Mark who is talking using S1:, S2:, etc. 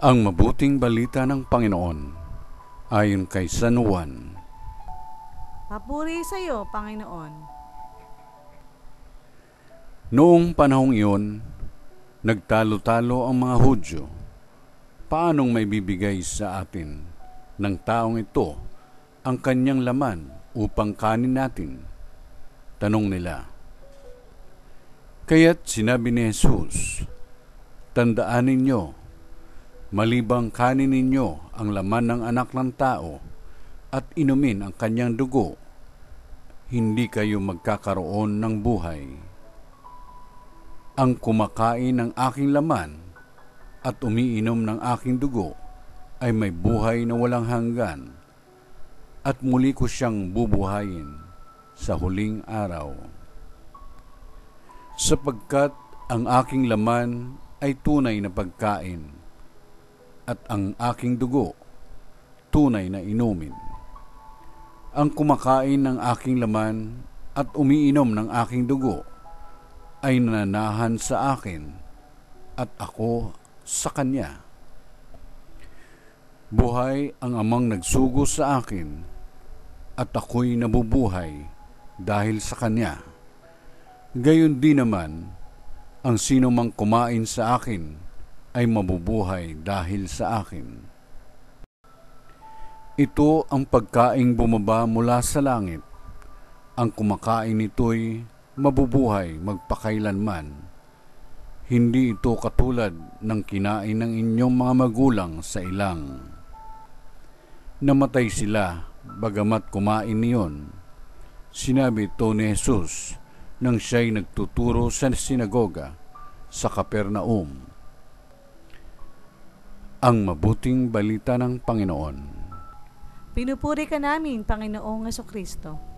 S1: Ang mabuting balita ng Panginoon ayon kay San Juan.
S2: Papuri sa iyo, Panginoon.
S1: Noong panahong iyon, nagtalo-talo ang mga Hudyo. Paanong may bibigay sa atin ng taong ito ang kanyang laman upang kanin natin? Tanong nila. Kaya't sinabi ni Jesus, tandaan ninyo, malibang kanin ninyo ang laman ng anak ng tao at inumin ang kanyang dugo, hindi kayo magkakaroon ng buhay. Ang kumakain ng aking laman at umiinom ng aking dugo ay may buhay na walang hanggan, at muli ko siyang bubuhayin sa huling araw. Sapagkat ang aking laman ay tunay na pagkain, at ang aking dugo, tunay na inumin. Ang kumakain ng aking laman at umiinom ng aking dugo ay nananahan sa akin at ako sa kanya. Buhay ang amang nagsugo sa akin at ako'y nabubuhay dahil sa kanya. Gayon din naman, ang sino mang kumain sa akin ay mabubuhay dahil sa akin. Ito ang pagkaing bumaba mula sa langit. Ang kumakain nito'y mabubuhay magpakailanman. Hindi ito katulad ng kinain ng inyong mga magulang sa ilang. Namatay sila bagamat kumain niyon. Sinabi ito ni Jesus nang siya'y nagtuturo sa sinagoga sa Capernaum. Ang mabuting balita ng Panginoon.
S2: Pinupuri ka namin, Panginoong Jesucristo.